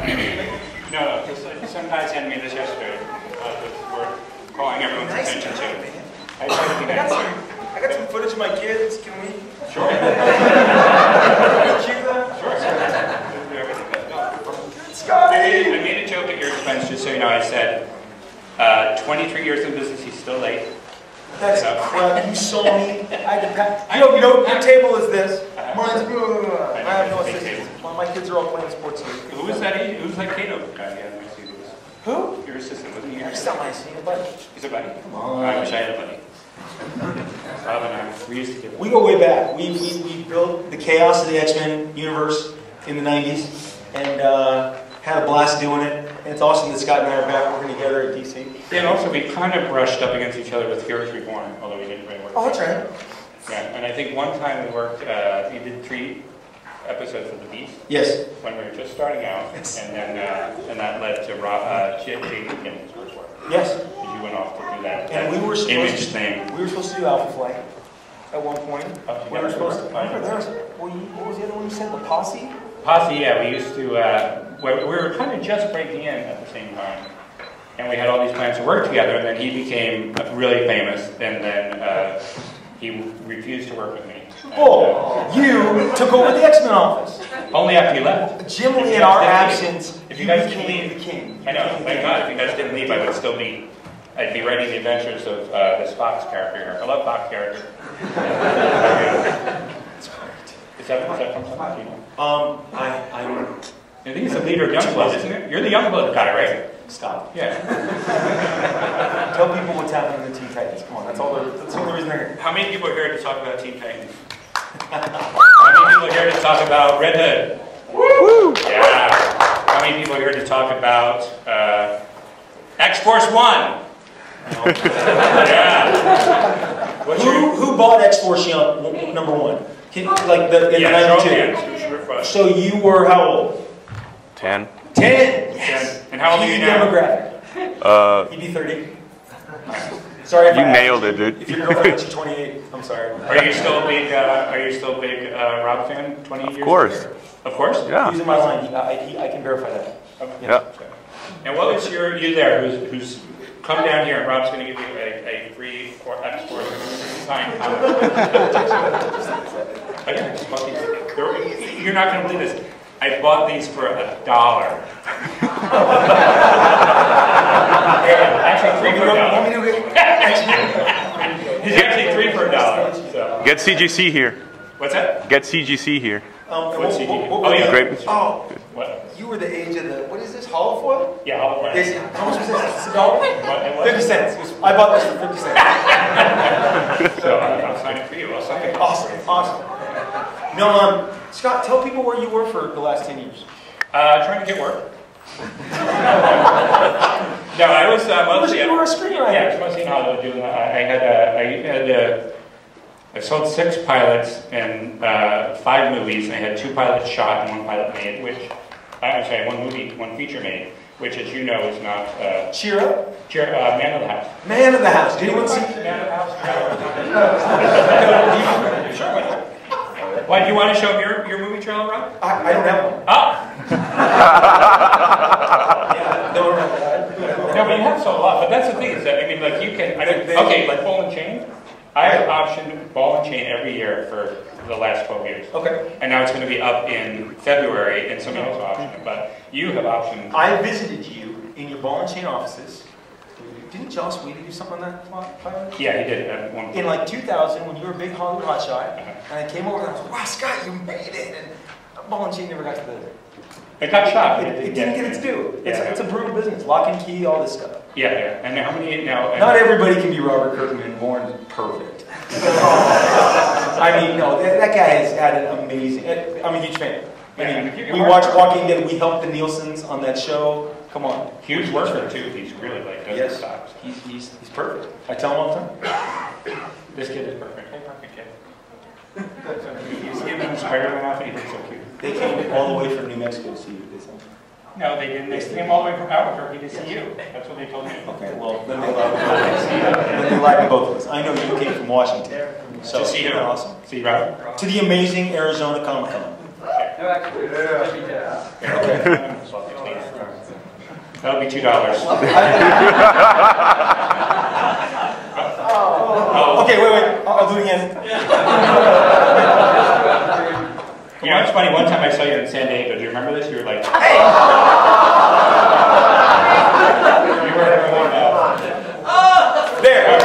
No, some guy sent me this yesterday. We're calling everyone's attention to it. I got some footage of my kids. Can we? Sure. Sure. Scotty! I made a joke at your expense, just so you know. I said, 23 years in business, he's still late. That's crap. You saw me. I had to pack. No, your table is this. Mine's. I have no assistance. My kids are all playing sports here. Who was that? Who's that Cato guy? Who? Your assistant, wasn't he? He's not my assistant, buddy. He's a buddy. Come on. I wish I had a buddy. Bob and I, we used to get. We go way back. We built the chaos of the X-Men universe in the '90s, and had a blast doing it. And it's awesome that Scott and I are back working together at DC. And also, we kind of brushed up against each other with Heroes Reborn, although we didn't really work. Oh, that's right. Yeah, and I think one time we worked. We did 3 episodes of The Beast. Yes. When we were just starting out, Yes. and then that led to J.D. Kinney's first work. Yes. Because you went off to do that. And we were supposed to. Thing. We were supposed to do Alpha Flight at one point. We were supposed to. What was the other one you said? The Posse. Posse, yeah. We used to. We were kind of just breaking in at the same time, and we had all these plans to work together. And then he became really famous, and then he refused to work with me. Oh, you took over the X-Men office. Only after you left. Jim Lee, in our absence, if you guys became the king. I know, thank God. If you guys didn't leave, I would still be. I'd be writing the adventures of this Fox character. I love Fox character. That's correct. Is that from something? You know? I think he's the leader of Youngblood, isn't it? You're the Youngblood guy, right? Stop. Yeah. Tell people what's happening in the Teen Titans. Come on, that's the only reason they're here. How many people are here to talk about Teen Titans? How many people are here to talk about Red Hood? Woo! Yeah. How many people are here to talk about X-Force 1? Yeah. Who bought X-Force number 1? Like the 92. So you were how old? 10. 10. Yes. And how old are you now? Demographic. You'd be 30. Sorry if you nailed it, dude. If your girlfriend is 28, I'm sorry. Are you still a big? Rob fan? 20 years. Of course. Later? Of course. Yeah. Using my line, I can verify that. Okay. Yeah. And what was you there? Who's come down here? And Rob's going to give you a free X-Force signed comic. You're not going to believe this. I bought these for $1. Actually, 3 for $1. He's actually 3 for $1. So. Get CGC here. What's that? Get CGC here. What's CGC? Oh, yeah. Great. Oh, what? You were the age of the, what is this, holofoil? Yeah, holofoil. How much was this? $1? 50 cents. I bought this for 50 cents. So I'll sign it for you. I'll sign it. Awesome. No, Scott, tell people where you were for the last 10 years. Trying to get work. No, I was mostly. You were a screenwriter. Yeah, I was mostly in Hollywood doing. I sold 6 pilots and 5 movies, and I had 2 pilots shot and 1 pilot made, which I'm sorry, 1 movie, 1 feature made, which, as you know, is not. Cheer Up. Man of the House. Man of the House. Did anyone see Man of the House? Sure. Why, do you want to show your movie trailer, Rob? I don't have one. Ah! Yeah, don't remember that. No, but you have sold a lot. But that's the thing is that, I mean, like you can, okay, like Ball and Chain. I have optioned Ball and Chain every year for the last 12 years. Okay. And now it's going to be up in February, and somebody else optioned it. But you have optioned. I visited you in your Ball and Chain offices. Didn't Joss Whedon do something on that pilot? Yeah, he did at one point. In like 2000, when you were a big Hollywood hotshot, and I came over and I was like, wow, Scott, you made it. And Ball and Chain never got to the... It got shot. It didn't get its due. It's a brutal business. Lock and key, all this stuff. Yeah. And how many now? Not everybody can be Robert Kirkman, born perfect. I mean, no, that guy has had an amazing... I'm a huge fan. I mean, we watched Walking Dead. We helped the Nielsen's on that show. Come on. Huge worker, too. He's really like, doesn't stop. He's perfect. I tell him all the time. This kid is perfect. Hey, perfect kid. He's giving Spider-Man off, and he looks so cute. They came all the way from New Mexico to see you, they said. No, they didn't. They came all the way from Albuquerque to see you. That's what they told me. Okay, well, then they lied to both of us. Then they lied to both of us. I know you came from Washington. So, to see you. Awesome. See you, Robert? To the amazing Arizona Comic Con. No, actually, Okay. that'll be $2. Okay, wait. I'll do it again. You know, it's funny. One time I saw you in San Diego. Do you remember this? You were like, "Hey!" You were everyone else. There.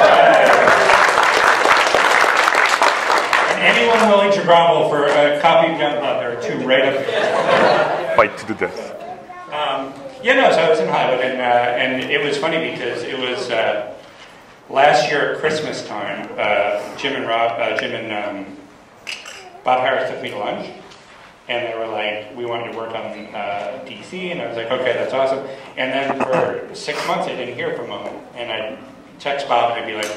And anyone willing to grovel for a copy of Youngblood, there are two right up here. Fight to the death. Yeah, no. So I was in Hollywood, and it was funny because it was last year at Christmas time. Jim and Bob Harris took me to lunch. And they were like, we wanted to work on DC, and I was like, okay, that's awesome. And then for 6 months, I didn't hear from him. And I'd text Bob, and I'd be like,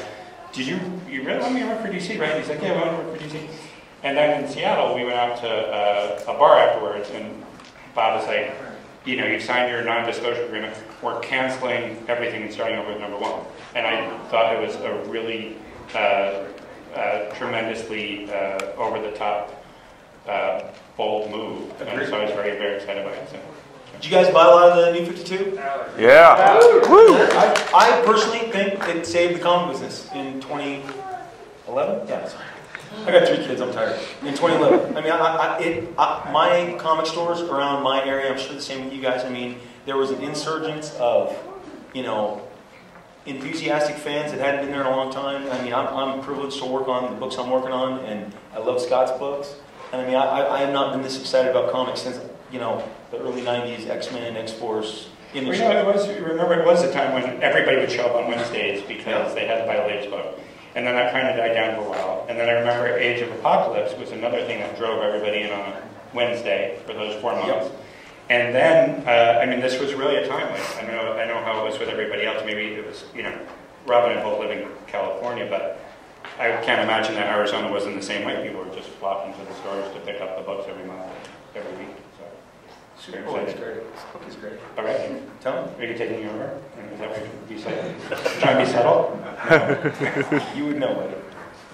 you really want me to work for DC, right? And he's like, yeah, I want to work for DC. And then in Seattle, we went out to a bar afterwards, and Bob was like, you know, you've signed your non-disclosure agreement. We're canceling everything and starting over with number one. And I thought it was a really tremendously over-the-top bold move, and so I was very, very excited by it. So. Did you guys buy a lot of the New 52? Yeah. Woo! I personally think it saved the comic business in 2011. Yeah, sorry. I got 3 kids. I'm tired. In 2011, I mean, my comic stores around my area. I'm sure the same with you guys. I mean, there was an insurgence of, you know, enthusiastic fans that hadn't been there in a long time. I mean, I'm privileged to work on the books I'm working on, and I love Scott's books. And I mean, I have not been this excited about comics since, you know, the early 90s, X-Men, X-Force. Well, you know, remember it was a time when everybody would show up on Wednesdays because they had to buy the latest book. And then that kind of died down for a while. And then I remember Age of Apocalypse was another thing that drove everybody in on a Wednesday for those 4 months. Yep. And then, I mean, this was really a time like, I know how it was with everybody else. Maybe it was, you know, Rob and I both live in California, but I can't imagine that Arizona wasn't the same way. People were just flocking to the stores to pick up the books every month, every week. So, super excited. It's great. This book is great. All right. Tell me. Are you taking you over? Is that what you said? Trying to be subtle? No. You would know it.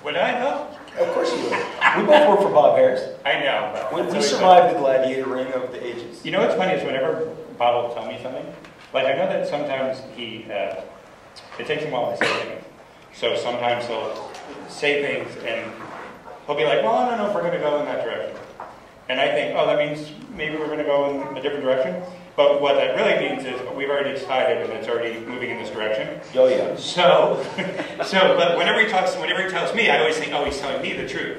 Would I know? Of course you would. We both work for Bob Harris. I know. We survived the gladiator ring of the ages. You know what's funny is whenever Bob will tell me something, like I know that sometimes it takes him a while to say things. So sometimes he'll say things and he'll be like, well, I don't know if we're going to go in that direction. And I think, oh, that means maybe we're going to go in a different direction. But what that really means is we've already decided and it's already moving in this direction. Oh, yeah. So, but whenever he tells me, I always think, oh, he's telling me the truth.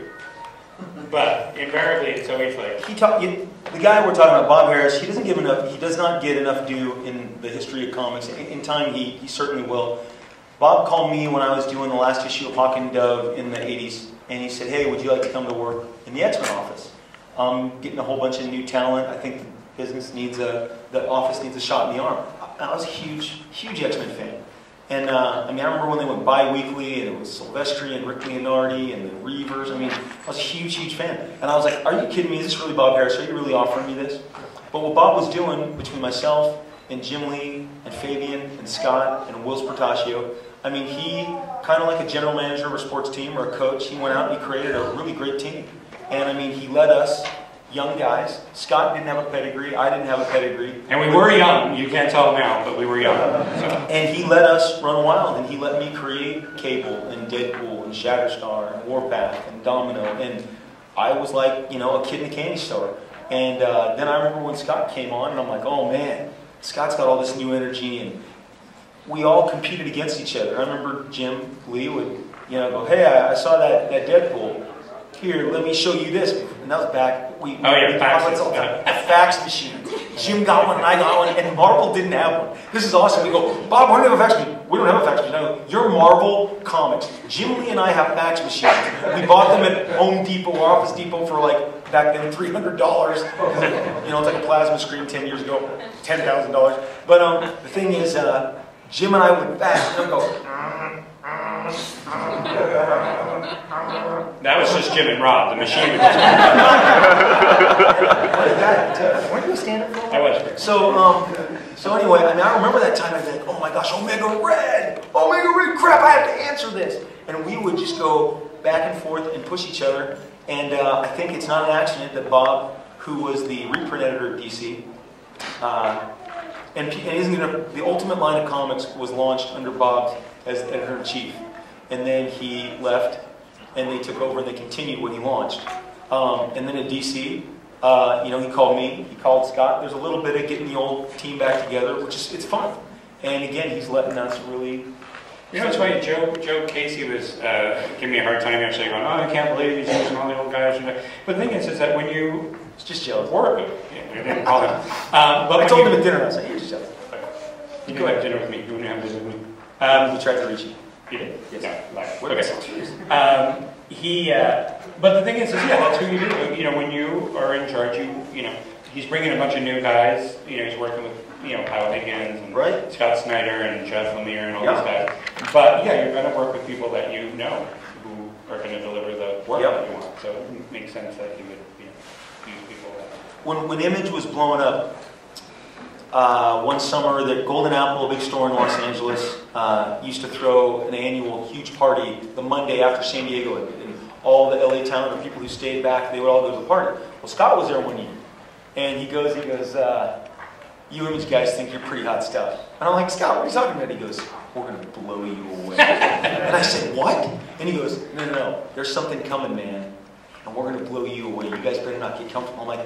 But invariably, it's always like... The guy we're talking about, Bob Harris, he does not get enough due in the history of comics. In time, he certainly will. Bob called me when I was doing the last issue of Hawk and Dove in the 80s, and he said, hey, would you like to come to work in the X-Men office? Getting a whole bunch of new talent. I think the business needs the office needs a shot in the arm. I was a huge X-Men fan. And I mean, I remember when they went bi-weekly, and it was Silvestri and Rick Leonardi and the Reavers. I mean, I was a huge fan. And I was like, are you kidding me? Is this really Bob Harris? Are you really offering me this? But what Bob was doing between myself and Jim Lee and Fabian and Scott and Will Spartaccio, I mean, he, kind of like a general manager of a sports team or a coach, he went out and he created a really great team. And I mean, he led us, young guys. Scott didn't have a pedigree. I didn't have a pedigree. And we were young. You can't tell now, but we were young. So. And he let us run wild, and he let me create Cable and Deadpool and Shatterstar and Warpath and Domino. And I was like, you know, a kid in a candy store. And then I remember when Scott came on, and I'm like, oh man, Scott's got all this new energy, and we all competed against each other. I remember Jim Lee would, you know, go, hey, I saw that Deadpool. Here, let me show you this. And that was back. A fax machine. Jim got one and I got one, and Marvel didn't have one. This is awesome. We go, Bob, why do you have a fax machine? We don't have a fax machine. I go, you're Marvel Comics. Jim Lee and I have fax machines. We bought them at Home Depot or Office Depot for like, back then, $300. You know, it's like a plasma screen 10 years ago, $10,000. But the thing is, Jim and I would fax and go, that was just Jim and Rob. The machine was just... Weren't you a stand-up for? I was. So anyway, I mean, I remember that time. I was like, oh my gosh, Omega Red, crap! I have to answer this. And we would just go back and forth and push each other. And I think it's not an accident that Bob, who was the reprint editor at DC, and isn't gonna. The Ultimate line of comics was launched under Bob as editor-in-chief, and then he left, and they took over and they continued what he launched. And then at DC, he called me, he called Scott. There's a little bit of getting the old team back together, which is it's fun. And again, he's letting us really. It's funny. Joe Casey was giving me a hard time yesterday, going, "Oh, I can't believe he's using all the old guys." But the thing is that when you just jealous. Work, I didn't call him. But I told him at dinner. I said, "You're just jealous." You can have dinner with me. You wouldn't have dinner with me. He tried to reach you. You did? Yes. No, okay. But the thing is, that's who you do. When you are in charge, he's bringing a bunch of new guys. He's working with, Kyle Higgins and Scott Snyder and Jeff Lemire and all these guys. But you're going to work with people that who are going to deliver the work that you want. So it makes sense that you would use people. When Image was blowing up, one summer, the Golden Apple, a big store in Los Angeles, used to throw an annual huge party the Monday after San Diego. And all the LA talent or people who stayed back, they would all go to the party. Well, Scott was there one year. And he goes, you Image guys think you're pretty hot stuff. And I'm like, Scott, what are you talking about? He goes, we're going to blow you away. And I said, what? And he goes, no, there's something coming, man. And we're going to blow you away. You guys better not get comfortable. I'm like,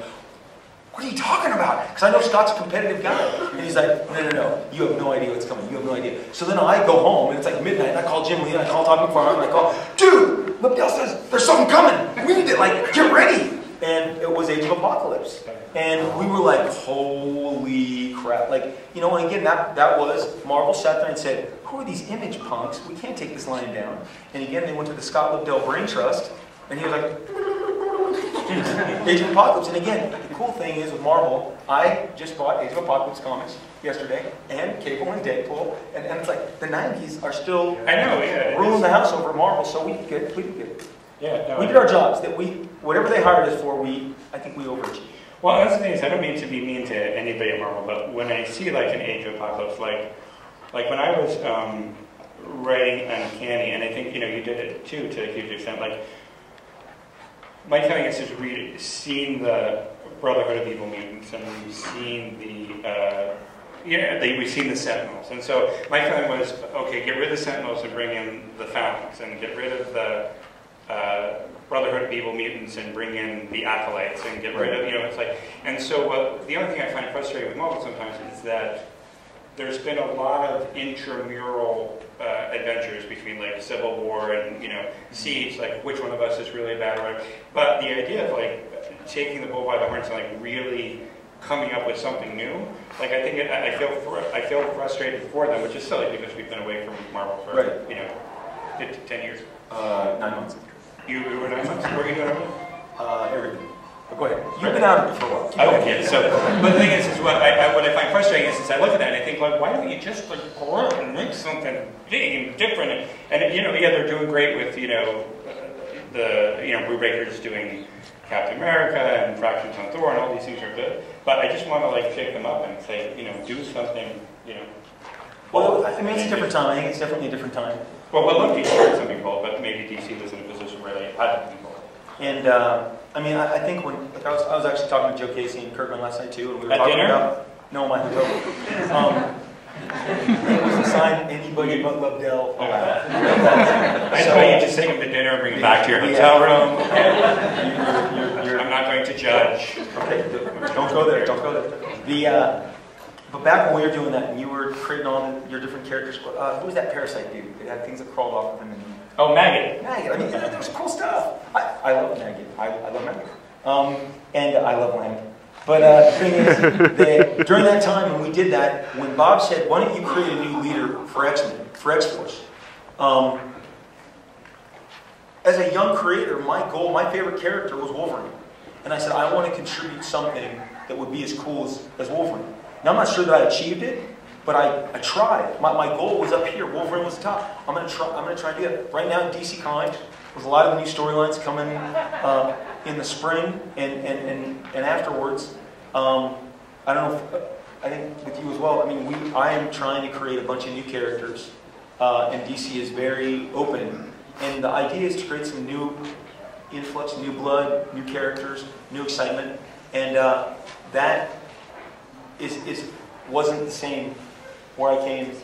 what are you talking about? Because I know Scott's a competitive guy. And he's like, no, you have no idea what's coming. You have no idea. So then I go home, and it's like midnight, and I call Jim Lee, and I call Tommy Farm, and I call, dude, Lobdell says there's something coming. We need to, get ready. And it was Age of Apocalypse. And we were like, holy crap. And again, that was, Marvel sat there and said, who are these Image punks? We can't take this line down. And again, they went to the Scott Lobdell Brain Trust, and he was like, Age of Apocalypse. And again, the cool thing is with Marvel, I just bought Age of Apocalypse comics yesterday, and Cable and Deadpool, and it's like the 90s are still ruling the house over Marvel, so we did good. We did good. We did our jobs. Whatever they hired us for, I think we overachieved. Well, that's the thing is, I don't mean to be mean to anybody at Marvel, but when I see an Age of Apocalypse, like when I was writing Uncanny, and I think you did it too to a huge extent, my feeling is just seen the Brotherhood of Evil Mutants, and we've seen we've seen the Sentinels, and so my feeling was, okay, get rid of the Sentinels and bring in the Phalanx, and get rid of the Brotherhood of Evil Mutants and bring in the Acolytes, and get rid of and so the only thing I find frustrating with Marvel sometimes is that there's been a lot of intramural adventures between Civil War and Siege, which one of us is really bad, right? But the idea of taking the bull by the horns and really coming up with something new, I think I feel frustrated for them, which is silly because we've been away from Marvel for 10 years. 9 months. You were 9 months. What were you doing? Everything. But go ahead. You've been out of it for a while. Okay, so, but the thing is what I find frustrating is I look at that and I think, why don't you just go out and make something big and different? And they're doing great with Brubaker's doing Captain America and Fractions on Thor, and all these things are good. But I just want to shake them up and say, do something, Well, I mean, it's a different time. I think it's definitely a different time. Well, we'll look DC at something bold, but maybe DC was in a position where they had to be bold. And I think when I was actually talking to Joe Casey and Kirkman last night too, and we were talking dinner? about my hotel. It was assigned anybody but Lobdell. I thought you just take him to dinner, bring him back to your hotel room. I'm not going to judge. Okay, don't go there. Don't go there. But back when we were doing that, and you were creating all your different characters, who was that parasite dude? It had things that crawled off of him. Oh, Maggot. Maggot. I mean, it was cool stuff. I love Maggot. I love Maggot. And I love Lamb. But the thing is, that during that time when we did that, when Bob said, why don't you create a new leader for X-Men, for X-Force? As a young creator, my goal, my favorite character was Wolverine. And I said, I want to contribute something that would be as cool as Wolverine. Now, I'm not sure that I achieved it, but I tried. My goal was up here. Wolverine was the top. I'm going to try and do that. Right now in DC Comics, there's a lot of the new storylines coming in the spring and afterwards. I don't know I think with you as well. I mean, I am trying to create a bunch of new characters, and DC is very open. And the idea is to create some new influx, new blood, new characters, new excitement, and that is wasn't the same where I came.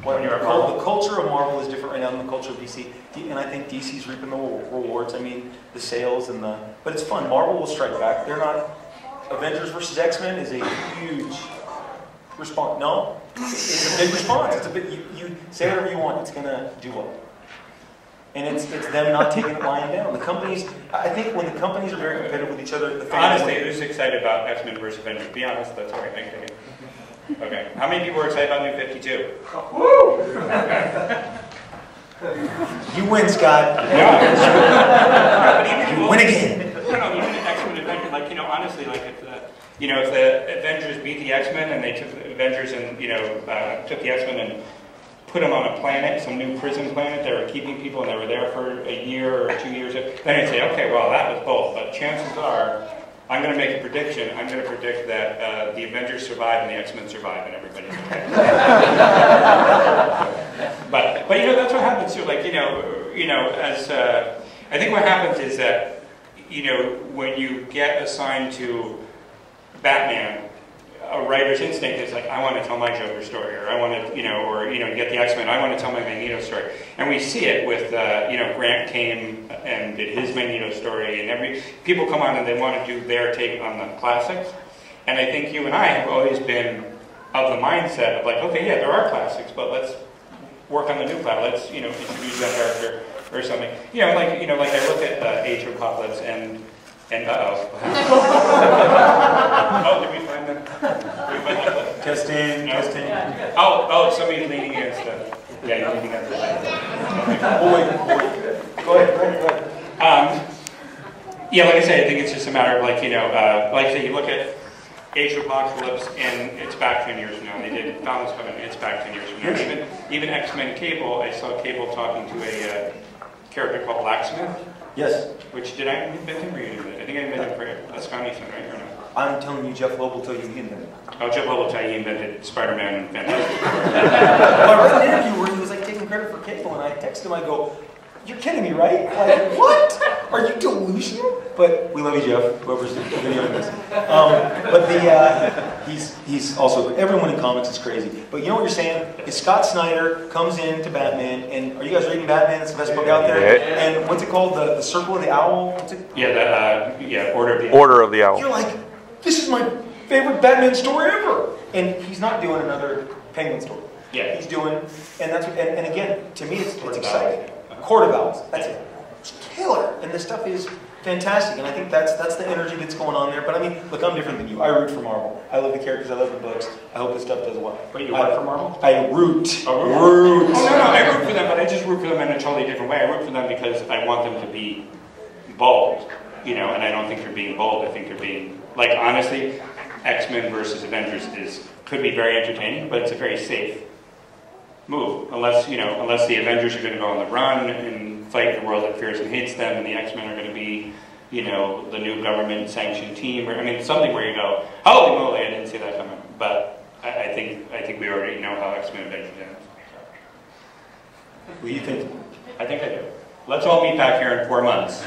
When you were at Marvel. The culture of Marvel is different right now than the culture of DC. And I think DC's reaping the rewards. I mean, the sales and the... But it's fun. Marvel will strike back. They're not... Avengers versus X-Men is a huge response. No? It's a big response. It's a big... You say whatever you want. It's going to do well. And it's them not taking it lying down. The companies... I think when the companies are very competitive with each other... The fans Honestly, who's excited about X-Men versus Avengers? Be honest. That's what I think. Okay. How many people are excited about New 52? Woo! You win, Scott. Yeah. You win again. No, even X-Men Avengers, like, honestly, like, if the Avengers beat the X-Men and they took the Avengers and, took the X-Men and put them on a planet, some new prison planet, they were keeping people and they were there for a year or 2 years, then I'd say, okay, well, that was both. But chances are, I'm going to make a prediction. I'm going to predict that the Avengers survive and the X-Men survive and everybody's okay. but that's what happens too. Like as I think what happens is that when you get assigned to Batman, a writer's instinct is like, I want to tell my Joker story, or I want to you get the X-Men, I want to tell my Magneto story, and we see it with Grant came and did his Magneto story, and people come on and they want to do their take on the classics, and I think you and I have always been of the mindset of like, okay, yeah, there are classics, but let's work on the new class. Let's introduce that character or something. Like I look at Age of Apocalypse and oh, did we find them? Testing, no? testing. Oh, somebody's leaning against the. Yeah, you're leaning against the light. Wait. Go ahead. Yeah, like I say, I think it's just a matter of like like I say, you look at Age of Apocalypse and it's back 10 years from now. They did Foundless Covenant, it's back 10 years from now. Even X-Men Cable, I saw Cable talking to a character called Blacksmith. Yes. Which did I invent him or you invented it? I think I invented him for Scott Lobdell, right? Or no? I'm telling you, Jeff Loeb will tell you he invented it. Oh, Jeff Loeb will tell you he invented Spider-Man and Fantastic Four. Well, I read an interview where he was like taking credit for Cable, and I texted him. I go, "You're kidding me, right? Like, what? Are you delusional?" But we love you, Jeff. Whoever's videoing this. But he's also everyone in comics is crazy. But you know what you're saying? Is Scott Snyder comes into Batman, and are you guys reading Batman? It's the best book out there. Yeah. And what's it called? The Circle of the Owl. What's it? Yeah, Order of the Owl. Order of the Owl. You're like, this is my favorite Batman story ever, and he's not doing another Penguin story. Yeah, he's doing, and that's and again, to me, it's exciting. Court of Owls. That's it. It's killer, and this stuff is fantastic, and I think that's the energy that's going on there. But I mean, look, I'm different than you. I root for Marvel. I love the characters. I love the books. I hope this stuff does well. But you work for Marvel? I root. Oh, root. Oh, no, I root for them, but I just root for them in a totally different way. I root for them because I want them to be bold, and I don't think they're being bold. I think they're being, like, honestly, X-Men versus Avengers could be very entertaining, but it's a very safe move, unless the Avengers are going to go on the run and fight the world that fears and hates them, and the X-Men are going to be, the new government-sanctioned team, or something where you go, holy moly, I didn't see that coming. But I think we already know how X-Men Avengers ends. What do you think? I think I do. Let's all meet back here in 4 months.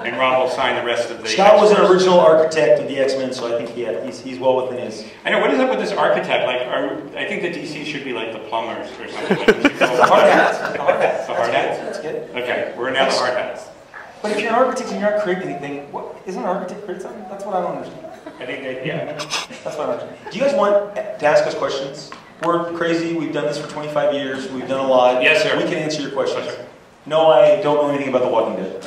And Rob will sign the rest of the... Scott was an original architect of the X-Men, so I think he's well within his... I know, what is up with this architect? Like, I think the DC should be like the plumbers or something. The hard hats. The hard hats. The hard hats? That's good. Okay, we're now the hard hats. But if you're an architect and you're not creating anything, isn't an architect create something? That's what I don't understand. I think yeah. That's what I don't understand. Do you guys want to ask us questions? We're crazy. We've done this for 25 years. We've done a lot. Yes, sir. We can answer your questions. Yes, sir. No, I don't know anything about The Walking Dead.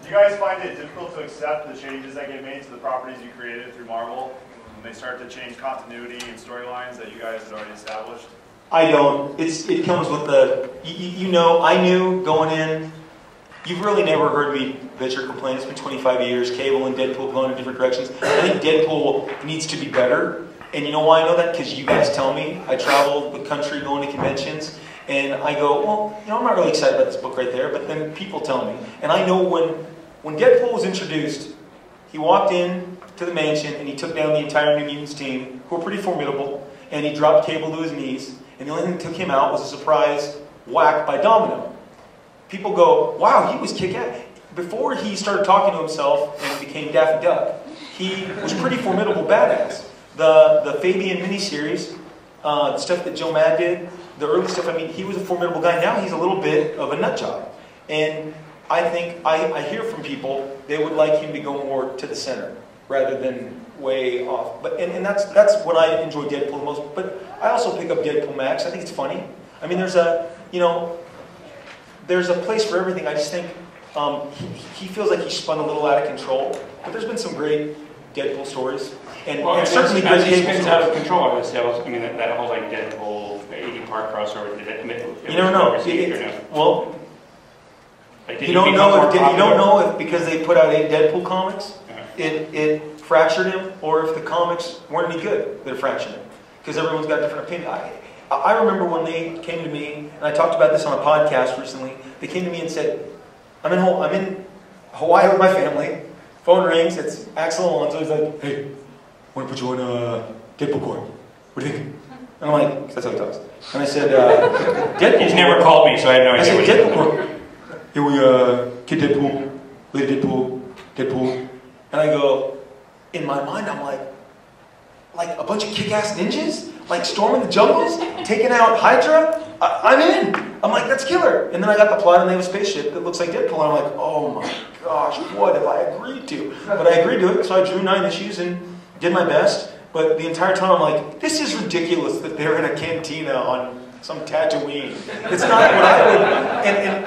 Do you guys find it difficult to accept the changes that get made to the properties you created through Marvel when they start to change continuity and storylines that you guys had already established? I don't. It comes with the... I knew going in... You've really never heard me bitch or complain. It's been 25 years. Cable and Deadpool going in different directions. I think Deadpool needs to be better. And you know why I know that? Because you guys tell me. I travel the country going to conventions. And I go, well, I'm not really excited about this book right there. But then people tell me. And I know when Deadpool was introduced, he walked in to the mansion and he took down the entire New Mutants team, who were pretty formidable. And he dropped Cable to his knees. And the only thing that took him out was a surprise whack by Domino. People go, wow, he was kick-ass. Before he started talking to himself and became Daffy Duck, he was pretty formidable badass. The Fabian miniseries, the stuff that Joe Mad did, the early stuff, I mean, he was a formidable guy. Now he's a little bit of a nut job. And I think, I hear from people, they would like him to go more to the center, rather than way off. But and that's what I enjoy Deadpool the most. But I also pick up Deadpool Max. I think it's funny. I mean, there's a place for everything. I just think he feels like he's spun a little out of control. But there's been some great Deadpool stories, and certainly as he great spins Deadpool out of stories. control of his sales. I mean, that whole like Deadpool 80 part crossover. You never know. Well, like, you don't know if because they put out 8 Deadpool comics, it fractured him, or if the comics weren't any good that it fractured him. Because everyone's got a different opinion. I remember when they came to me, and I talked about this on a podcast recently. They came to me and said, "I'm in Hawaii with my family. Phone rings. It's Axel Alonso. He's like, hey, I want to put you on Deadpool court. What do you think?" And I'm like, that's how he talks. And I said, Deadpool. He's never called me, so I have no idea. I said, what Deadpool court. Here we kid Deadpool, lady Deadpool. And I go, in my mind, I'm like a bunch of kick-ass ninjas, like storming the jungles, taking out Hydra. I'm in. I'm like, that's killer. And then I got the plot, and they have a spaceship that looks like Deadpool. And I'm like, oh my gosh, what have I agreed to? But I agreed to it, so I drew 9 issues and did my best. But the entire time, I'm like, this is ridiculous that they're in a cantina on some Tatooine. It's not what I would.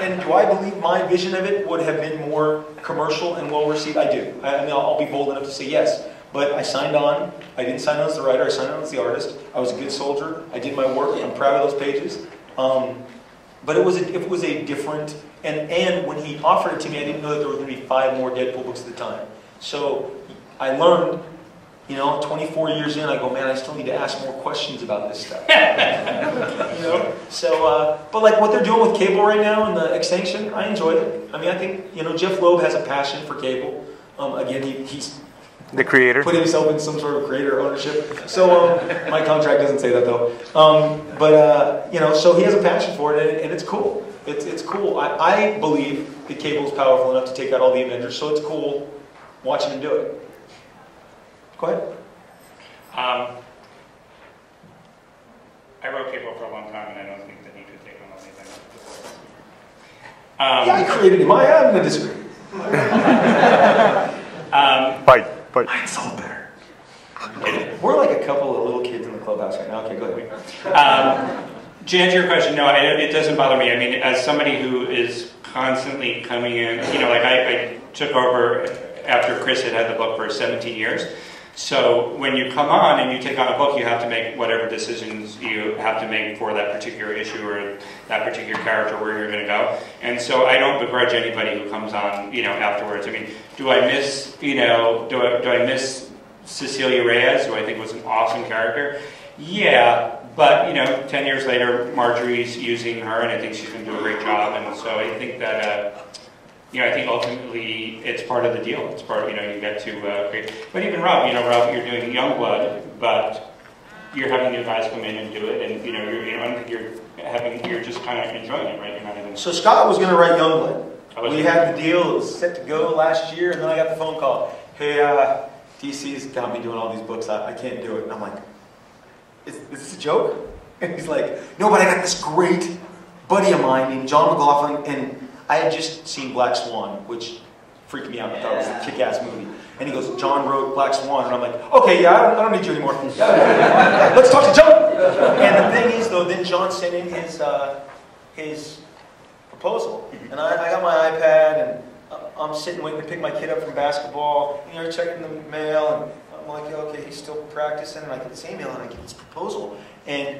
And do I believe my vision of it would have been more commercial and well received? I do. I mean, I'll be bold enough to say yes. But I signed on. I didn't sign on as the writer. I signed on as the artist. I was a good soldier. I did my work. I'm proud of those pages. But it was a different. And when he offered it to me, I didn't know that there was going to be 5 more Deadpool books at the time. So I learned. 24 years in, I go, man, I still need to ask more questions about this stuff. So, but like what they're doing with Cable right now and the extinction, I enjoy it. I mean, I think, Jeff Loeb has a passion for Cable. Again, he's the creator. Put himself in some sort of creator ownership. So, my contract doesn't say that though. So he has a passion for it, and it's cool. It's cool. I believe that Cable is powerful enough to take out all the Avengers, so it's cool watching him do it. Go ahead. I wrote Cable for a long time, and I don't think that he could take on anything. I created him. I'm going to disagree. Fight. I insult better. We're like a couple of little kids in the clubhouse right now. Okay, go ahead. To answer your question, no, it doesn't bother me. I mean, as somebody who is constantly coming in, I took over after Chris had the book for 17 years. So when you come on and you take on a book, you have to make whatever decisions you have to make for that particular issue or that particular character, where you're going to go. And so I don't begrudge anybody who comes on, afterwards. I mean, do I miss, do I miss Cecilia Reyes, who I think was an awesome character? Yeah, but 10 years later, Marjorie's using her, and I think she's going to do a great job. And so I think that. I think ultimately it's part of the deal. It's part of, you get to create. But even Rob, Rob, you're doing Youngblood, but you're having new guys come in and do it, and I don't think you're just kind of enjoying it, right? You're not even. So Scott was going to write Youngblood. We had the deal. It was set to go last year, and then I got the phone call. Hey, DC's got me doing all these books. I can't do it. And I'm like, is this a joke? And he's like, no, but I got this great buddy of mine named John McLaughlin, and I had just seen Black Swan, which freaked me out. I thought it was a kick-ass movie. And he goes, John wrote Black Swan. And I'm like, okay, yeah, I don't need you anymore. Let's talk to John. And the thing is, though, then John sent in his proposal. And I got my iPad, and I'm sitting waiting to pick my kid up from basketball. Checking the mail, and I'm like, okay, he's still practicing. And I get this email, and I get this proposal. And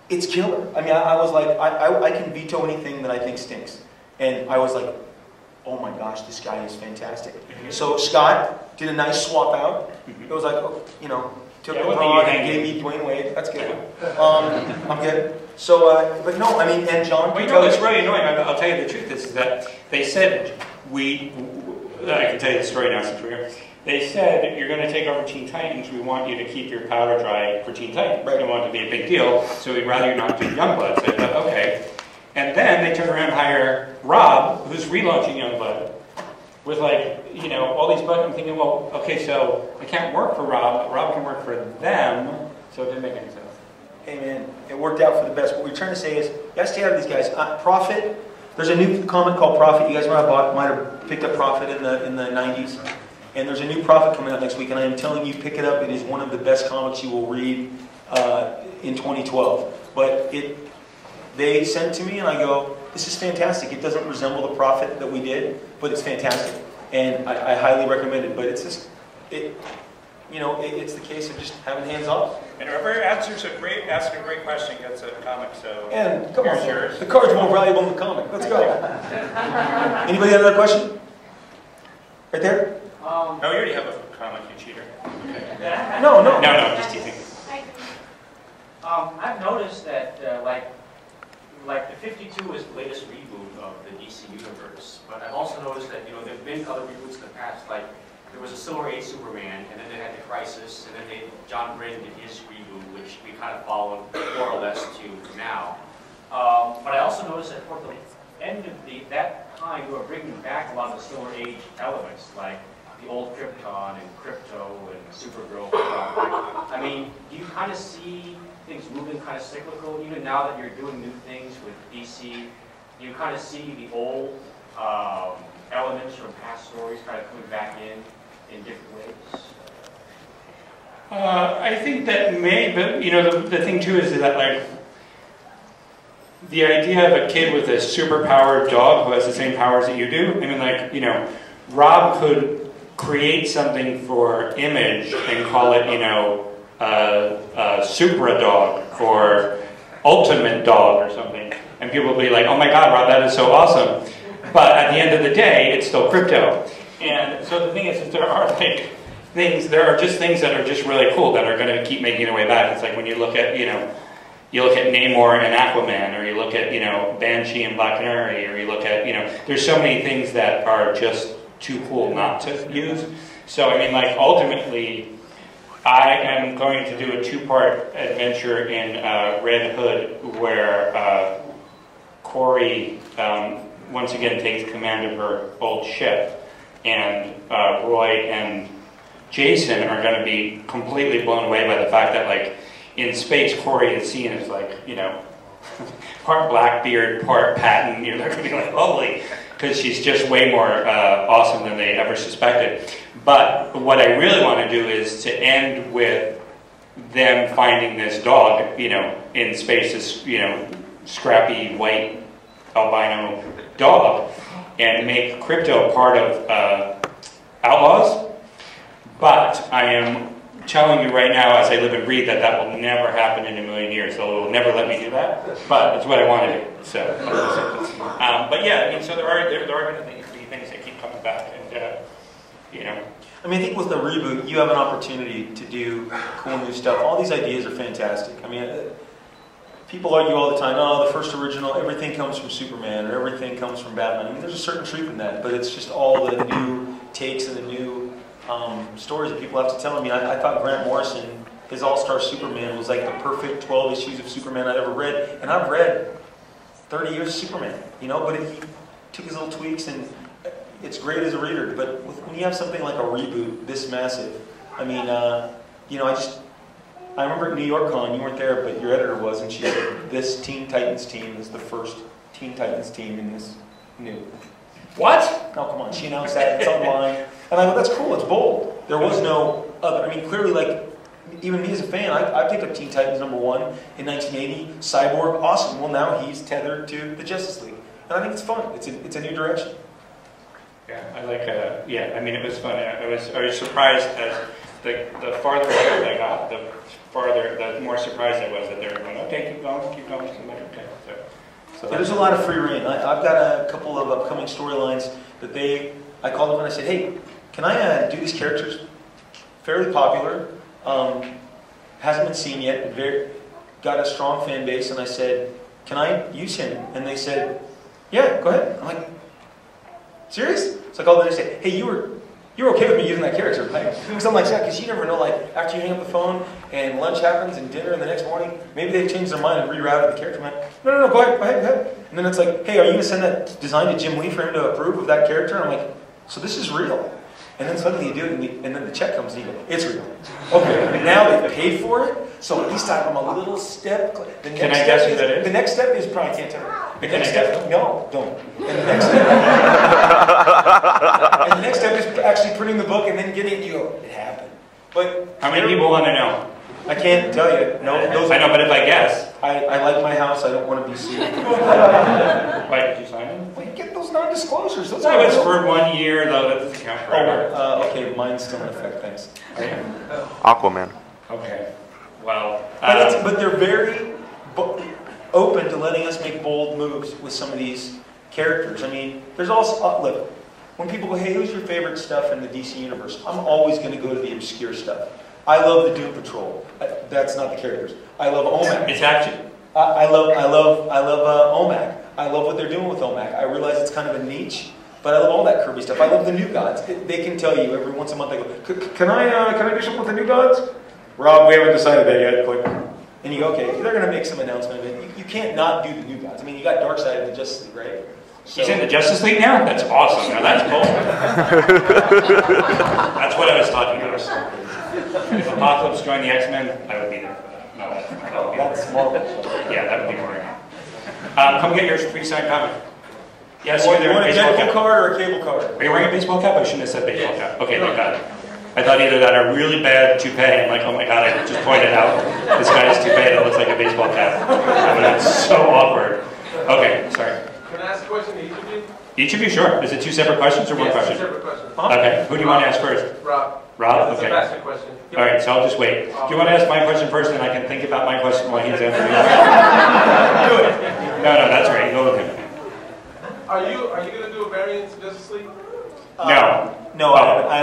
it's killer. I mean, I was like, I can veto anything that I think stinks. And I was like, oh my gosh, this guy is fantastic. So Scott did a nice swap out. It was like, took the prod and gave me Dwayne Wade. That's good. I'm good. So, but no, I mean, and John. Well, it's really annoying. I'll tell you the truth. Is that they said I can tell you the story now since we're here. They said, you're going to take over Teen Titans. We want you to keep your powder dry for Teen Titans. Right. We don't want it to be a big deal, so we'd rather you not do Youngblood. So I thought, okay. And then they turn around and hire Rob, who's relaunching Youngblood. with like, you know, all these buttons. I'm thinking, well, okay, so it can't work for Rob, but Rob can work for them, so it didn't make any sense. Hey man, it worked out for the best. What we're trying to say is, you gotta stay out of these guys. Profit, there's a new comic called Profit. You guys might have picked up Profit in the 90s. And there's a new Prophet coming out next week, and I am telling you, pick it up. It is one of the best comics you will read in 2012. But they sent it to me, and I go, this is fantastic. It doesn't resemble the Prophet that we did, but it's fantastic. And I highly recommend it. But it's just, it's the case of just having hands off. And whoever asks a great question gets a comic, so... And come on, yours. The card's more valuable than the comic. Let's go. Anybody have another question? Right there? No, you already have a comic, you cheater. Okay. No, just teasing. I've noticed that, like the 52 is the latest reboot of the DC universe, but I've also noticed that, there have been other reboots in the past, like there was a Silver Age Superman, and then they had the Crisis, and then John Byrne did his reboot, which we kind of followed more or less to now. But I also noticed that toward the end of that time, we were bringing back a lot of the Silver Age elements, like the old Krypton and Crypto and Supergirl. I mean, do you kind of see things moving kind of cyclical, even now that you're doing new things with DC? Do you kind of see the old elements from past stories kind of coming back in different ways? I think that but the thing too is that like the idea of a kid with a superpowered dog who has the same powers that you do. I mean, like, Rob could create something for Image and call it, Supra Dog or Ultimate Dog or something, and people will be like, "Oh my God, Rob, that is so awesome!" But at the end of the day, it's still crypto. And so the thing is there are there are just things that are just really cool that are going to keep making their way back. It's like when you look at, you look at Namor and Aquaman, or you look at, Banshee and Black Canary, or you look at, there's so many things that are just too cool not to use. So, I mean, like, ultimately, I am going to do a 2-part adventure in Red Hood where Corey once again takes command of her old ship, and Roy and Jason are going to be completely blown away by the fact that, like, in space, Corey is seen as, like, part Blackbeard, part Patton. They're going to be like, holy, because she's just way more awesome than they ever suspected. But what I really want to do is to end with them finding this dog, in space, this, scrappy white albino dog, and make crypto part of Outlaws. But I am telling you right now, as I live and breathe, that will never happen in a million years. So it will never let me do that. But it's what I want to do. So, but yeah, I mean, so there are going to be things that keep coming back, and I mean, I think with the reboot, you have an opportunity to do cool new stuff. All these ideas are fantastic. I mean, people argue all the time, oh, the first original, everything comes from Superman, or everything comes from Batman. I mean, there's a certain truth in that, but it's just all the new takes and the new stories that people have to tell. I mean, I thought Grant Morrison, his All-Star Superman, was like the perfect 12 issues of Superman I'd ever read. And I've read 30 years of Superman, but he took his little tweaks, and it's great as a reader. But when you have something like a reboot this massive, I mean, I remember at New York Con, you weren't there, but your editor was, and she said, this Teen Titans team is the first Teen Titans team in this new. What? No, come on. She announced that. It's online. And I go, that's cool. It's bold. There was no other. I mean, clearly, like, even me as a fan, I picked up Teen Titans #1 in 1980. Cyborg, awesome. Well, now he's tethered to the Justice League. And I think it's fun. It's a new direction. Yeah, I like, I mean, it was fun. I was surprised as the farther ahead I got, the more surprised I was that they were going, okay, keep going, okay. So there's a lot of free reign. I've got a couple of upcoming storylines that I called them and I said, hey, can I do these characters? Fairly popular, hasn't been seen yet, got a strong fan base, and I said, can I use him? And they said, yeah, go ahead. I'm like, serious? So I called them and I said, hey, you were okay with me using that character, right? Something like that, because you never know, like, after you hang up the phone and lunch happens and dinner and the next morning, maybe they've changed their mind and rerouted the character. I'm like, no, go ahead. And then it's like, hey, are you going to send that design to Jim Lee for him to approve of that character? And I'm like, So this is real. And then suddenly you do it, and then the check comes and you go, it's real. Okay, and now they paid for it, so at least I'm a little step. Can I guess who that is? The next step is probably can't tell you. The next step, no, don't. And the next step is actually printing the book and then getting it. You go, it happened. But how many people want to know? I can't tell you. No, I know, but if I guess, I like my house. I don't want to be sued. why did you sign it? Well, you get those non-disclosures. Those No, it's for 1 year though. That doesn't count forever. Okay, mine's still in effect. Thanks. Aquaman. Okay. Well, But they're very open to letting us make bold moves with some of these characters. I mean, there's also look. When people go, hey, who's your favorite stuff in the DC universe? I'm always going to go to the obscure stuff. I love the Doom Patrol. That's not the characters. I love OMAC. it's actually. I love OMAC. I love what they're doing with OMAC. I realize it's kind of a niche, but I love all that Kirby stuff. I love the New Gods. They can tell you every once a month. They go, can I do something with the New Gods? Rob, we haven't decided that yet. Click. And you go, okay, they're going to make some announcement of it. You can't not do the New Gods. I mean, you got Darkseid of the Justice League, right? He's in the Justice League now? That's awesome. Now that's cool. That's what I was talking about. If Apocalypse joined the X-Men, I would be there for that. No, That's Marvel. yeah, that would be boring. Come get your free signed comic. Yes, you're You there. want a Baseball Deadpool cap. card or a cable card? Are you wearing a baseball cap? I shouldn't have said baseball cap. Okay, thank God. I thought either that or really bad toupee. I'm like, oh my God, I just pointed out this guy's toupee that looks like a baseball cap. I mean, it's so awkward. Okay, sorry. Can I ask a question to each of you? Each of you, sure. Is it two separate questions or one Yes, question? two separate questions. Okay, who do you want to ask first? Rob. Rob? It's a Okay. basket question. All right, so I'll just wait. Do you want to ask my question first, and I can think about my question while he's answering yours? Do it. No, that's right. Go with him. Are you going to do a variant to Justice League? No. No, I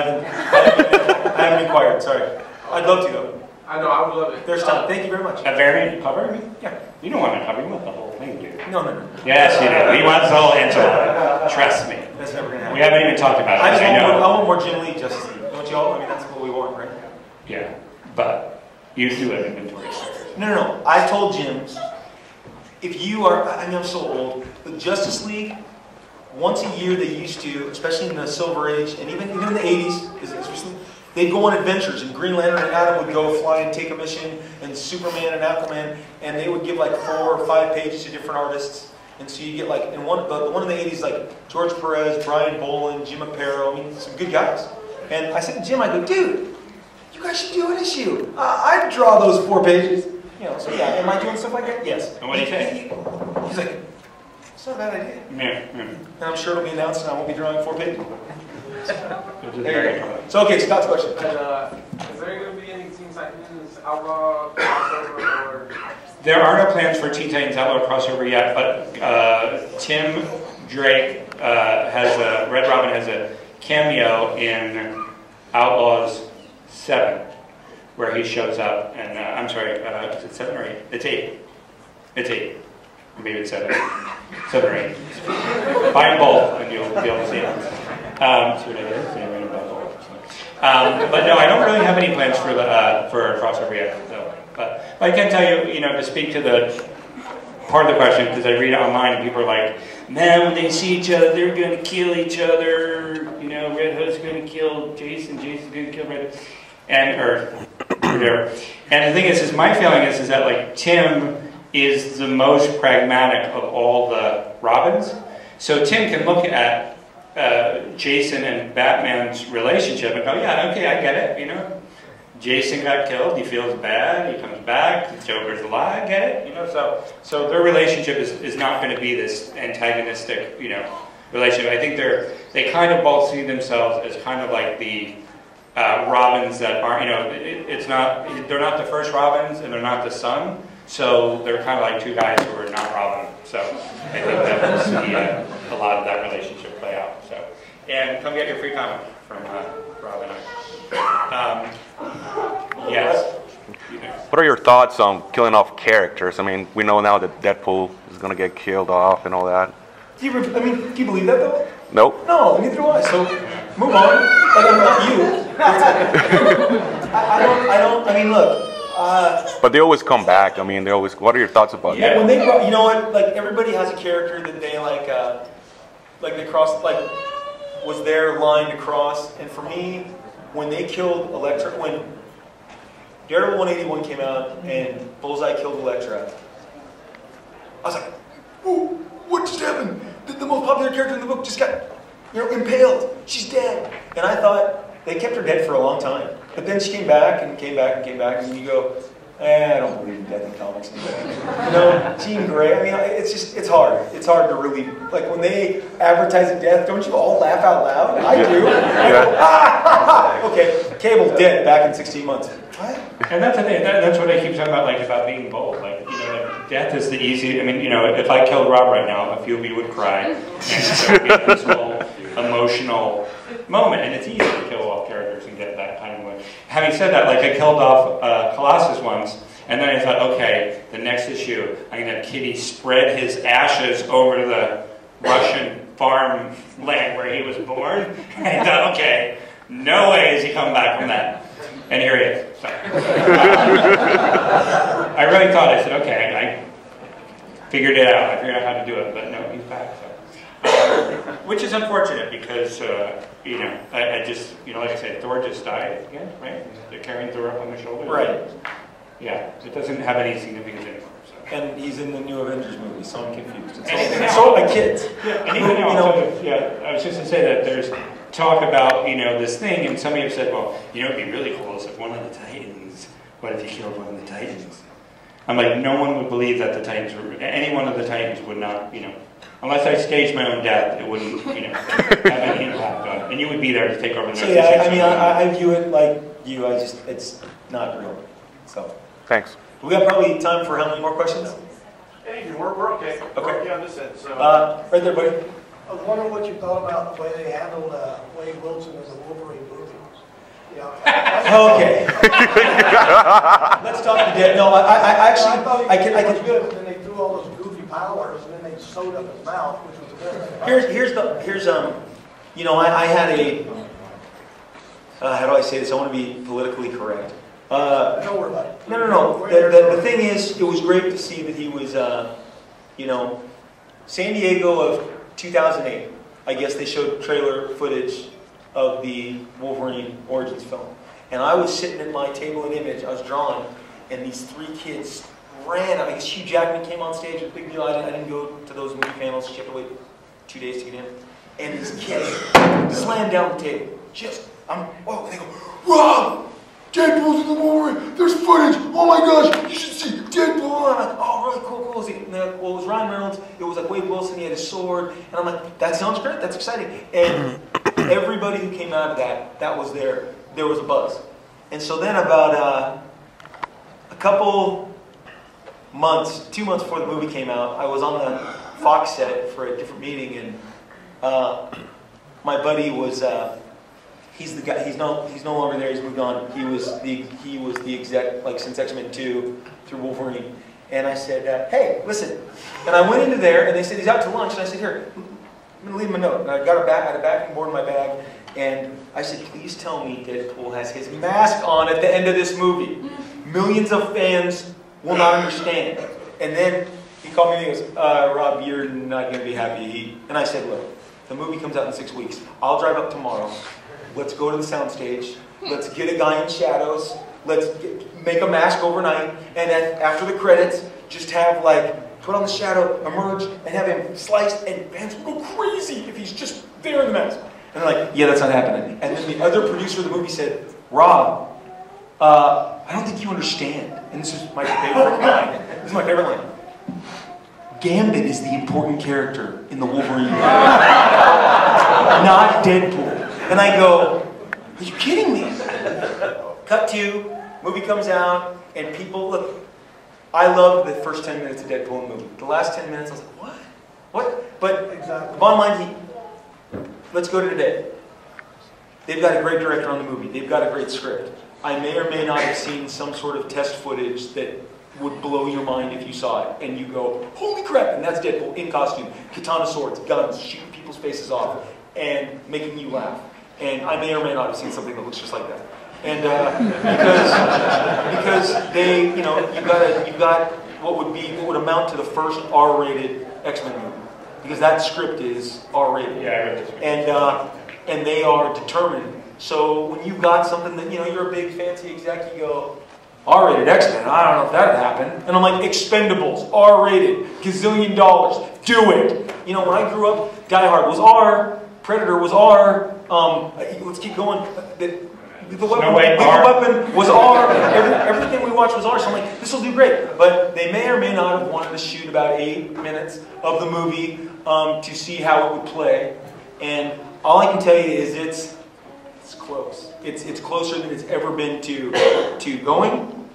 haven't inquired. Sorry. I'd love to though. I know, I would love it. There's time. Thank you very much. A variant cover? Yeah. You don't want to cover. You want the whole thing, dude. No. Yes, you do. He wants the whole enchilada. Trust me. That's never gonna happen. We haven't even talked about it. I just I want, I know. want more Jim Lee Justice League. Don't y'all? I mean, that's what we want, right? Yeah, but you do have inventory. No. I told Jim, if you are, I mean, I'm so old, but Justice League, once a year they used to, especially in the Silver Age, and even in the 80s, especially, they'd go on adventures, and Green Lantern and Adam would go fly and take a mission, and Superman and Aquaman, and they would give like 4 or 5 pages to different artists. And so you get like, and the one in the 80s, like George Perez, Brian Boland, Jim Aparo, I mean, some good guys. And I said to Jim, I go, dude, you guys should do an issue. I'd draw those 4 pages. You know, so yeah, am I doing stuff like that? Yes. And what do you think? He's like, it's not a bad idea. Yeah. And I'm sure it'll be announced and I won't be drawing 4 pages. Which is There very you go. cool. So, okay, Scott's question. And, is there going to be any Teen Titans Outlaw crossover or... There are no plans for Teen Titans Outlaw crossover yet, but Tim Drake Red Robin has a cameo in Outlaws 7, where he shows up, and I'm sorry, is it 7 or 8? It's 8. It's 8. Maybe it's 7. 7 or 8. Buy them both, and you'll be able to see it. See what I did? See, I made them both. But no, I don't really have any plans for a crossover yet, though. But I can tell you, to speak to the part of the question, because I read it online and people are like, man, when they see each other, they're going to kill each other. Red Hood's going to kill Jason, Jason's going to kill Red Hood, or whatever. And the thing is my feeling is that like Tim is the most pragmatic of all the Robins. So Tim can look at Jason and Batman's relationship and go, yeah, okay, I get it, Jason got killed, he feels bad, he comes back, the Joker's alive, I get it, so their relationship is not going to be this antagonistic, relationship. I think they kind of both see themselves as kind of like the Robins that aren't, they're not the first Robins and they're not the son, so they're kind of like 2 guys who are not Robin. So I think that we'll see a lot of that relationship play out. So, and come get your free comic from Rob and I. Yes. What are your thoughts on killing off characters? I mean, we know now that Deadpool is going to get killed off and all that. Do you believe that though? Nope. No, neither do I. So move on. Like I'm not you. I don't. I mean, look. But they always come back. I mean, what are your thoughts about that? When they brought, like everybody has a character that they like they cross, like was there lined across. And for me, when they killed Elektra, when Daredevil 181 came out and Bullseye killed Elektra, I was like, whoa, what just happened? The most popular character in the book just got, impaled. She's dead. And I thought they kept her dead for a long time. But then she came back and came back and came back, and you go, I don't believe in death in comics anymore. Jean Grey, I mean, it's hard. It's hard to really, like when they advertise a death, don't you all laugh out loud? I do. I go, ha, ha, ha. Okay, Cable's dead back in 16 months. What? And that's the thing, that's what I keep talking about, like about being bold. Like, death is the easy, I mean, if I killed Rob right now, a few of you would cry. And so we have this whole emotional moment, and it's easy to kill off characters and get that kind of way. Having said that, like I killed off Colossus once, and then I thought, okay, the next issue, I'm going to have Kitty spread his ashes over the Russian farm land where he was born. And I thought, okay, no way is he coming back from that. And here he is. So. I really thought, I said, okay, I figured it out. I figured out how to do it, but no, he's back. So. Which is unfortunate because, I just, like I said, Thor just died again, right? They're carrying Thor up on their shoulder. Right. Yeah, it doesn't have any significance anymore. So. And he's in the new Avengers movie, so I'm confused. It's all my kids. Yeah, and even now, I was just going to say that there's talk about, this thing, and somebody have said, well, it'd be really cool if one of the Titans, what if you killed one of the Titans? I'm like, no one would believe that the Titans were, any one of the Titans would not, unless I staged my own death, it wouldn't, have any impact on it. And you would be there to take over the So yeah, I view it like you, it's not real. So. Thanks. We got probably time for how many more questions? Anything, we're okay. Okay. Yeah, on this end. So. Right there, buddy. I was wondering what you thought about the way they handled Wade Wilson as a Wolverine movie. Okay. Let's talk to Dead. No, I actually, I can. Good. And then they threw all those goofy powers, and then they sewed up his mouth, which was good. Here's I had a. How do I say this? I want to be politically correct. Don't worry about it. No. The thing is, it was great to see that he was, San Diego of 2008. I guess they showed trailer footage of the Wolverine Origins film. And I was sitting at my table in Image, I was drawing, and these three kids ran. I guess Hugh Jackman came on stage, it was a big deal. I didn't go to those movie panels, you have to wait 2 days to get in. And these kids slammed down the table. They go, Rob! Deadpool's in the Wolverine. There's footage. Oh my gosh, you should see Deadpool. I'm like, oh, really cool. And they're like, well, it was Ryan Reynolds. It was like Wade Wilson. He had his sword. And I'm like, that sounds great. That's exciting. And everybody who came out of that was there. There was a buzz. And so then about a couple months, 2 months before the movie came out, I was on the Fox set for a different meeting, and my buddy was. He's the guy. He's no longer there. He's moved on. He was the exec, like since X-Men 2 through Wolverine. And I said, hey, listen. And I went into there, and they said he's out to lunch. And I said, here, I'm gonna leave him a note. And I got I had a backing board in my bag, and I said, please tell me Deadpool has his mask on at the end of this movie. Millions of fans will not understand. And then he called me and he goes, Rob, you're not gonna be happy. And I said, look, the movie comes out in 6 weeks. I'll drive up tomorrow. Let's go to the soundstage. Let's get a guy in shadows. Let's make a mask overnight. And then after the credits, just have put on the shadow, emerge, and have him sliced. And fans will go crazy if he's just there in the mask. And they're like, yeah, that's not happening. And then the other producer of the movie said, Rob, I don't think you understand. And this is my favorite line. This is my favorite line. Gambit is the important character in the Wolverine movie. Not Deadpool. And I go, are you kidding me? Cut to, movie comes out, and people, look, I loved the first 10 minutes of Deadpool in the movie. The last 10 minutes, I was like, what? What? But exactly. Bottom line, let's go to today. They've got a great director on the movie. They've got a great script. I may or may not have seen some sort of test footage that would blow your mind if you saw it. And you go, holy crap, and that's Deadpool in costume. Katana swords, guns, shooting people's faces off, and making you laugh. And I may or may not have seen something that looks just like that. And because they, you've got what would amount to the first R-rated X-Men movie, because that script is R-rated. Yeah, I read this. And and they are determined. So when you've got something that, you're a big fancy exec, you go, R-rated X-Men, I don't know if that happened. And I'm like, Expendables, R-rated, gazillion dollars, do it. When I grew up, Die Hard was R, Predator was R, let's keep going. The weapon was R. Everything we watched was R. So I'm like, this will do great. But they may or may not have wanted to shoot about 8 minutes of the movie to see how it would play. And all I can tell you is it's close. It's closer than it's ever been to going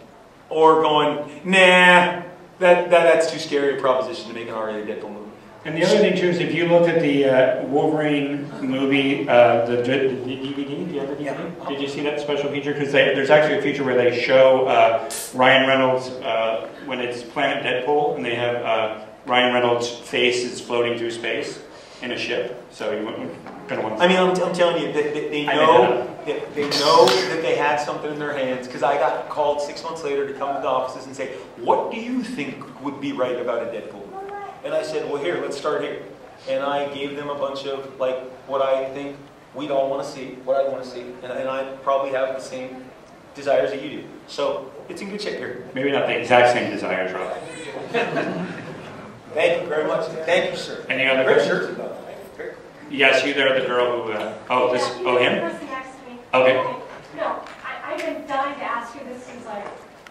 or going, nah, that's too scary a proposition to make an R-rated Deadpool movie. And the other thing too is if you look at the Wolverine movie, the DVD, do you have the DVD? Yeah. Did you see that special feature? Because there's actually a feature where they show Ryan Reynolds when it's Planet Deadpool, and they have Ryan Reynolds' face is floating through space in a ship. So you're going to want to. I mean, I'm telling you, they know that they had something in their hands. Because I got called 6 months later to come to the offices and say, "What do you think would be right about a Deadpool?" And I said, well, here, let's start here. And I gave them a bunch of, what I think we'd all want to see, what I want to see. And I probably have the same desires that you do. So, it's in good shape here. Maybe not the exact same desires, Rob. Thank you very much. Thank you, sir. Any other questions? Yes, you there, the girl who, him? Okay. No, I've been dying to ask you this since I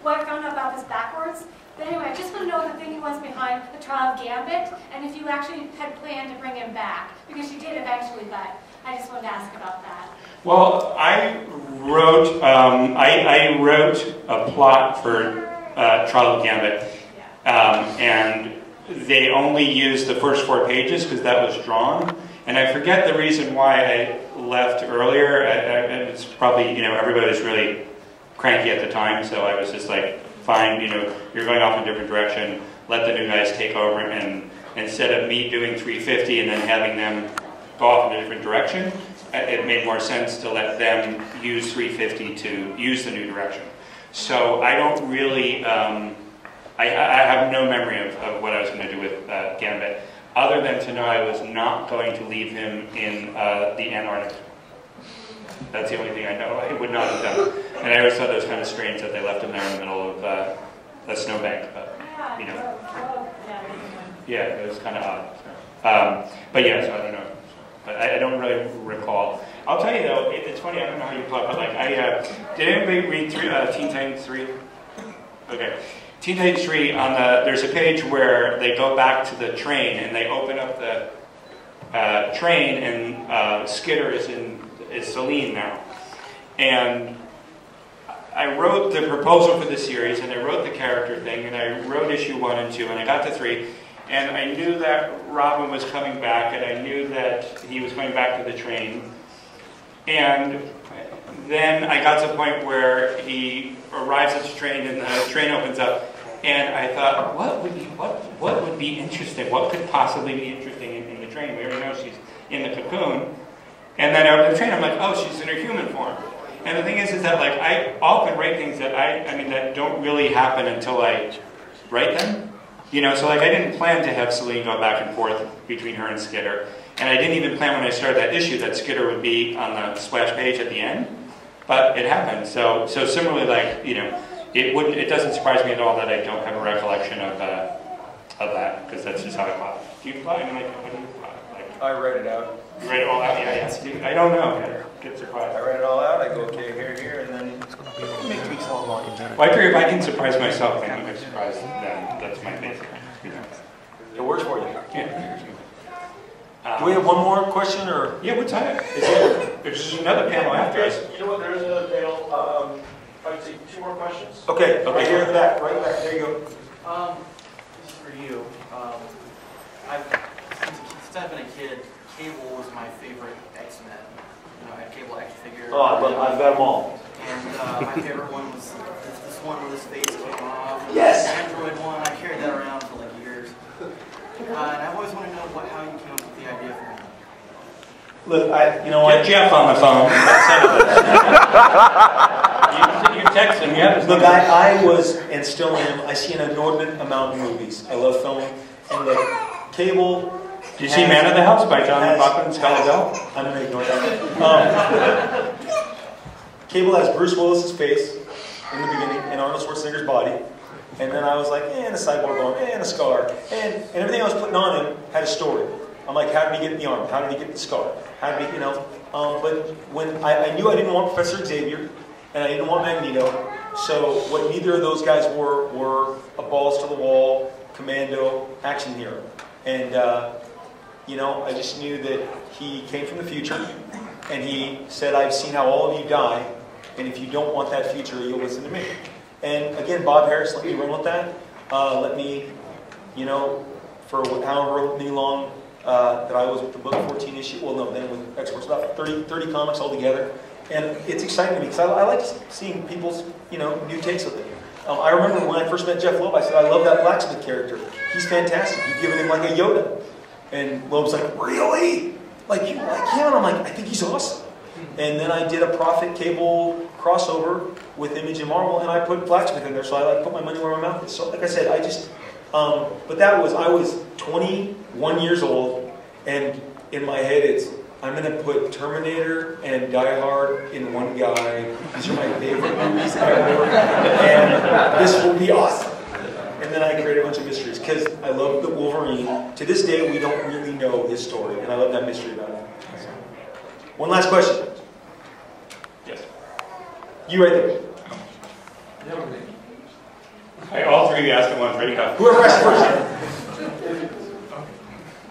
found out about this backwards. But anyway, I just want to know the thinking was behind the trial of Gambit, and if you actually had planned to bring him back, because you did eventually, but I just wanted to ask about that. Well, I wrote a plot for Trial of Gambit, and they only used the first 4 pages because that was drawn. And I forget the reason why I left earlier. It's probably, everybody was really cranky at the time, so I was just like, fine, you're going off in a different direction, let the new guys take over, and instead of me doing 350 and then having them go off in a different direction, it made more sense to let them use 350 to use the new direction. So I don't really, I have no memory of what I was going to do with Gambit, other than to know I was not going to leave him in the Antarctic. That's the only thing I know. I would not have done. And I always thought that was kind of strange that they left him there in the middle of a snowbank. But, yeah, it was kind of odd. But yeah, so I don't know. But I don't really recall. I'll tell you though, it's funny. I don't know how you plot, but did anybody read Teen Titans 3? Okay. Teen Titans 3 there's a page where they go back to the train and they open up the train and Skitter is Celine now. And I wrote the proposal for the series, and I wrote the character thing, and I wrote issue 1 and 2, and I got to 3, and I knew that Robin was coming back, and I knew that he was going back to the train. And then I got to the point where he arrives at the train, and the train opens up, and I thought, what would be interesting? What could possibly be interesting in the train? We already know she's in the cocoon. And then over the train, I'm like, oh, she's in her human form. And the thing is that I often write things that that don't really happen until I write them. So I didn't plan to have Celine go back and forth between her and Skitter. And I didn't even plan when I started that issue that Skitter would be on the splash page at the end. But it happened. So similarly, it doesn't surprise me at all that I don't have a recollection of that, because that's just how I plot. Do you plot? What do you plot? I write it out. You write it all out? Yeah. I don't know. Get surprised. I write it all out. I go, okay, here, and then make tweaks along the line. Well, I figure if I can surprise myself, then I'm surprised them. That's my basic. It works for you. Yeah. Do we have one more question, or? Yeah, what's that? There's another panel after us. You know what? There is another panel. I'd say 2 more questions. Okay. Right here in the back. Right back. There you go. This is for you. Since I've been a kid, Cable was my favorite X-Men. I had Cable action figure. Oh, I've got them all. And my favorite one was this one where his face came off. Yes! The Android one. I carried that around for years. And I've always wanted to know how you came up with the idea for him. Look, Get Jeff on the phone. You text him, yeah. Look, I was, and still am, I see an inordinate amount of movies. I love film. And Cable Did you see Man of the House by John McLaughlin and Scott Lobdell? I'm going to ignore that. Cable has Bruce Willis's face in the beginning and Arnold Schwarzenegger's body. And then I was like, and a cyborg arm, and a scar. And everything I was putting on him had a story. I'm like, how did he get the arm? How did he get the scar? How did he, but when I knew I didn't want Professor Xavier, and I didn't want Magneto, so what neither of those guys were a balls to the wall, commando, action hero. And, I just knew that he came from the future, and he said, I've seen how all of you die, and if you don't want that future, you'll listen to me. And again, Bob Harris let me run with that. Let me, for however many long that I was with the book, 14 issue. Well, no, then with Exports, about 30 comics altogether. And it's exciting to me because I like seeing people's, new takes of it. I remember when I first met Jeff Loeb, I said, I love that blacksmith character. He's fantastic. You've given him like a Yoda. And Loeb's like, really? Like, you like him? And I'm like, I think he's awesome. And then I did a Prophet Cable crossover with Image and Marvel, and I put blacksmith in there, so I put my money where my mouth is. So like I said, but I was 21 years old, and in my head I'm going to put Terminator and Die Hard in one guy. These are my favorite movies ever, and this will be awesome. And then I created a bunch of mysteries, because I love the Wolverine. To this day, we don't really know his story, and I love that mystery about it. One last question. Yes. You right there. All three of you asked at once. Ready, go. Whoever asked first.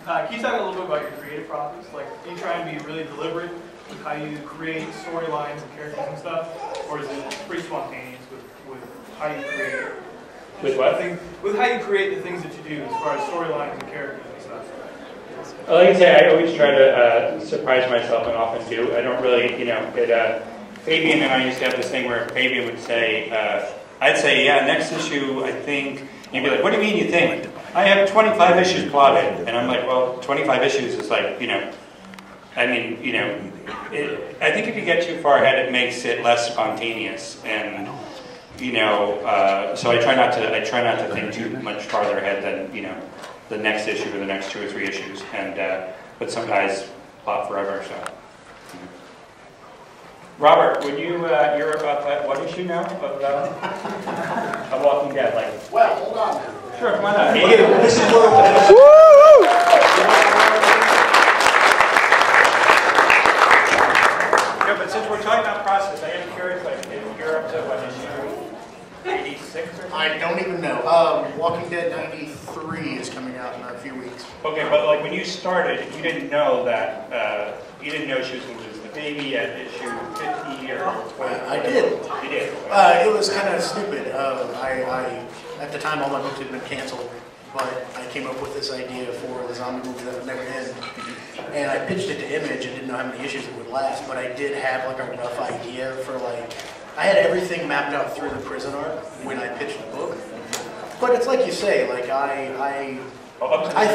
Can you talk a little bit about your creative process? Like, do you try and be really deliberate with how you create storylines and characters and stuff? Or is it pretty spontaneous with how you create it? With what? With how you create the things that you do as far as storylines and characters and stuff. Well, like I say, I always try to surprise myself, and often do. I don't really, Fabian and I used to have this thing where Fabian would say, I'd say, yeah, next issue, I think. And he'd be like, what do you mean you think? I have 25 issues plotted. And I'm like, well, 25 issues is like, I think if you get too far ahead, it makes it less spontaneous. And, so I try not to think too much farther ahead than, the next issue or the next 2 or 3 issues. And, but some guys plot forever, so. Robert, would you, you're about that, what issue now of Walking Dead? Like, Well, hold on now. Sure, come on up. This is where Yeah, but since we're talking about process, I am curious, like, if you're up to what issue? 86 or something? I don't even know. Walking Dead 93 is coming out in a few weeks. Okay, but like when you started, you didn't know that, you didn't know she was going to lose the baby at issue 50 or 20. I did. You did? It was kind of stupid. At the time, all my books had been canceled, but I came up with this idea for the zombie movie that would never end. And I pitched it to Image and didn't know how many issues it would last, but I did have like a rough idea for I had everything mapped out through the prison arc when I pitched the book. But it's like you say, like I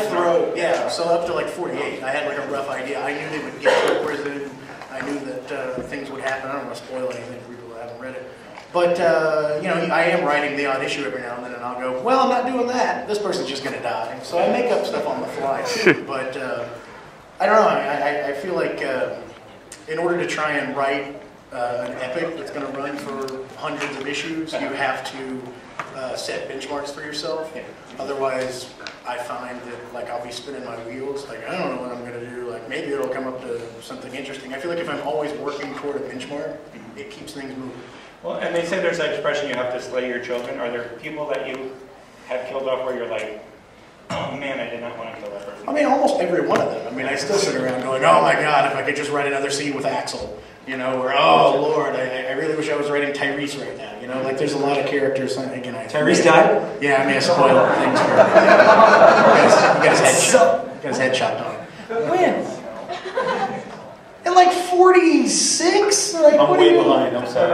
throw, yeah, so up to like 48, I had like a rough idea. I knew they would get to prison. I knew that things would happen. I don't want to spoil anything for people that haven't read it. But, I am writing the odd issue every now and then, and I'll go, well, I'm not doing that. This person's just going to die. So I make up stuff on the fly, too. But, I don't know. I feel like in order to try and write an epic that's going to run for hundreds of issues, you have to set benchmarks for yourself. Otherwise, I find that I'll be spinning my wheels. I don't know what I'm going to do. Maybe it'll come up to something interesting. I feel like if I'm always working toward a benchmark, it keeps things moving. Well, and they say there's an expression, you have to slay your children. Are there people that you have killed off where you're like, oh man, I did not want to kill that person? I mean, almost every one of them. I mean, I still sit around going, oh my God, if I could just write another scene with Axel. Or, oh Lord, I really wish I was writing Tyrese right now. There's a lot of characters. Again, Tyrese died? Yeah, I mean, I spoiled things for him. He got his head chopped off. When? In 46? I'm way behind, I'm sorry.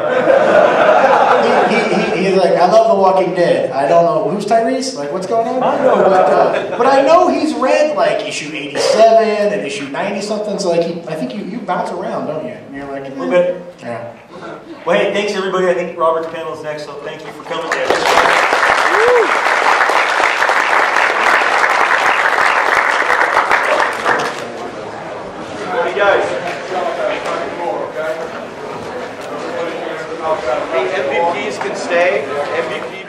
He's like, I love The Walking Dead. I don't know, who's Tyrese? What's going on? I know, but I know he's read issue 87 and issue 90 something, so I think you bounce around, don't you? And you're like, a little bit. Yeah. Well, hey, thanks everybody. I think Robert's panel is next, so thank you for coming. say MVP